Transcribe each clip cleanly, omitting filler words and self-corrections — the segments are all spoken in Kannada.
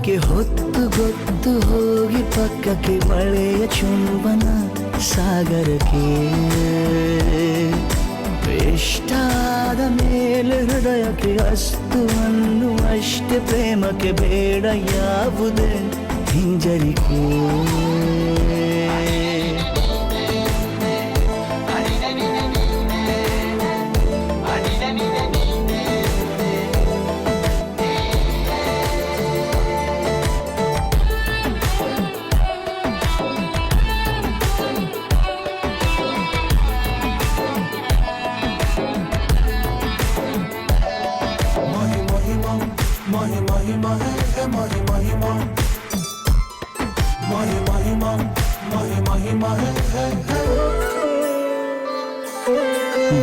ಯಾಕೆ ಹೊತ್ತು ಗೊತ್ತು ಹೋಗಿ ಪಕ್ಕಕ್ಕೆ ಮಳೆಯ ಚುಂಬನ ಸಾಗರಕ್ಕೆ ಇಷ್ಟಾದ ಮೇಲೆ ಹೃದಯಕ್ಕೆ ಅಸ್ತು ಅನ್ನುವಷ್ಟೇ ಪ್ರೇಮಕ್ಕೆ ಬೇಡ ಯಾವುದೇ ಹಿಂಜರಿಕೆ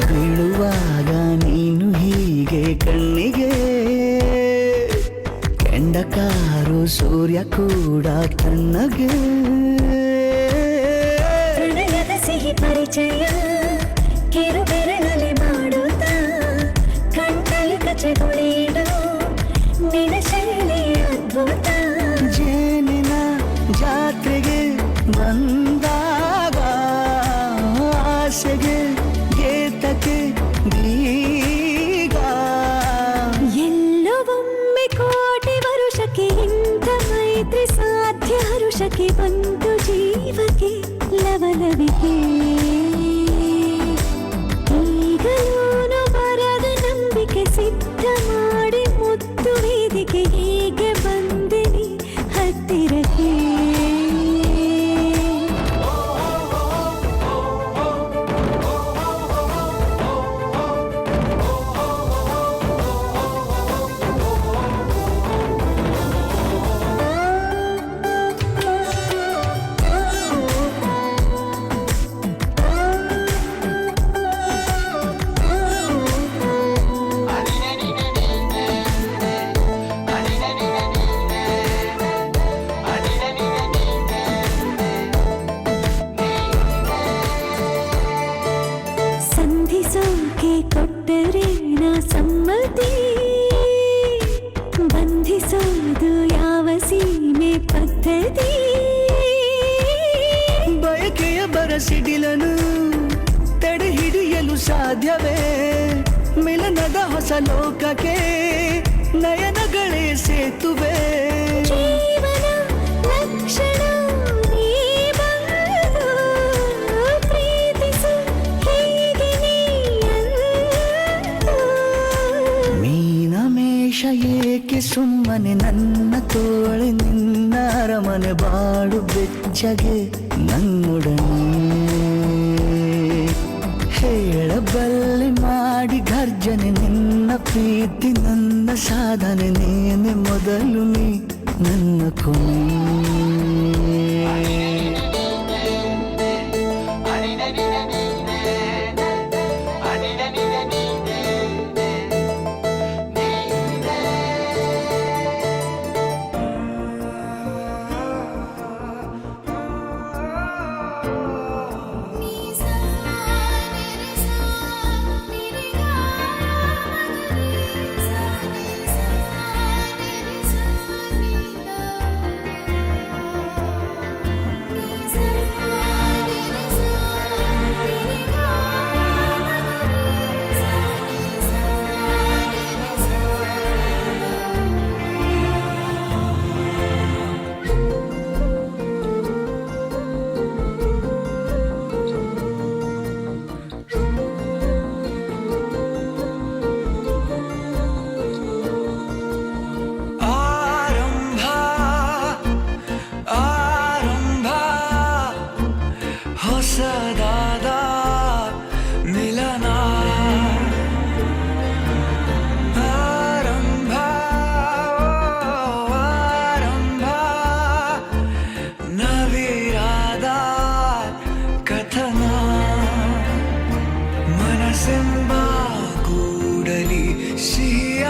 ಬೀಳುವಾಗ ನೀನು ಹೀಗೆ ಕಣ್ಣಿಗೆ ಕೆಂಡಕಾರು ಸೂರ್ಯ ಕೂಡ ಕಣ್ಣಗೆ ಪ್ರಣಯದ ಸಿಹಿ ಪರಿಚಯ ಕಿರು ಬೆರಳಲ್ಲಿ ಮಾಡುತ್ತ ಕಣ್ಣಲ್ಲಿ ಕಚಗುಳಿಡು ನಿನ ಶೈಲಿ ಅದ್ಭುತ ಜೇನಿನ ಜಾತ್ರೆಗೆ ಬಂದಾಗ ಆಸೆಗೆ ಗೇತಕ್ಕೆ ಬೀಗ ಎಲ್ಲೋ ಒಮ್ಮೆ ಕೋಟಿ ವರುಷಕ್ಕೆ ಇಂಥ ಮೈತ್ರಿ ಸಾಧ್ಯ ಹರುಷಕ್ಕೆ ಬಂತು ಜೀವಕ್ಕೆ ಲವಲವಿಕೆ ಈಗಲೂನು ಬರದ ನಂಬಿಕೆ ಸಿದ್ಧ ಮಾಡಿ ಮುತ್ತು ವೇದಿಕೆ ಹೀಗೆ ಬಂದಿನಿ ಹತ್ತಿರಕ್ಕೆ ಸಂಧಿಸೋಕೆ ಕೊಟ್ಟರೆ ನಾ ಸಮ್ಮತಿ ಬಂಧಿಸೋದು ಯಾವ ಸೀಮೆ ಪದ್ಧತಿ ಬಯಕೆಯ ಬರಸಿಡಿಲನು ತಡೆ ಹಿಡಿಯಲು ಸಾಧ್ಯವೇ ಮಿಲನದ ಹೊಸ ಲೋಕಕ್ಕೆ ನಯನಗಳೇ ಸೇತುವೆ ಜೀವನ ಲಕ್ಷಣ ನೀ ಬಂದು ಪ್ರೀತಿಸು ಹೀಗೆ ನೀ ಅಂದು. ಮೀನಮೇಷ ಏಕೆ ಸುಮ್ಮನೆ ನನ್ನ ತೋಳೆ ನಿನ್ನ ಅರಮನೆ ಬಾಡು ಬೆಚ್ಚಗೆ ನನ್ನೊಡನೆ ಹೇಳಬಲ್ಲೆ ಮಾಡಿ ಗರ್ಜನೆ ನಿನ್ನ ಪ್ರೀತಿ ನನ್ನ ಸಾಧನೆ ನೇನೆ ಮೊದಲು ನೀ ನನ್ನ ಕೊನೆ ಹೊಸದಾದ ಮಿಲನ ಆರಂಭ ಆರಂಭ ನವಿರಾದ ಕಥನ ಮನಸ್ಸೆಂಬ ಕೂಡಲಿ ಸಿಹಿ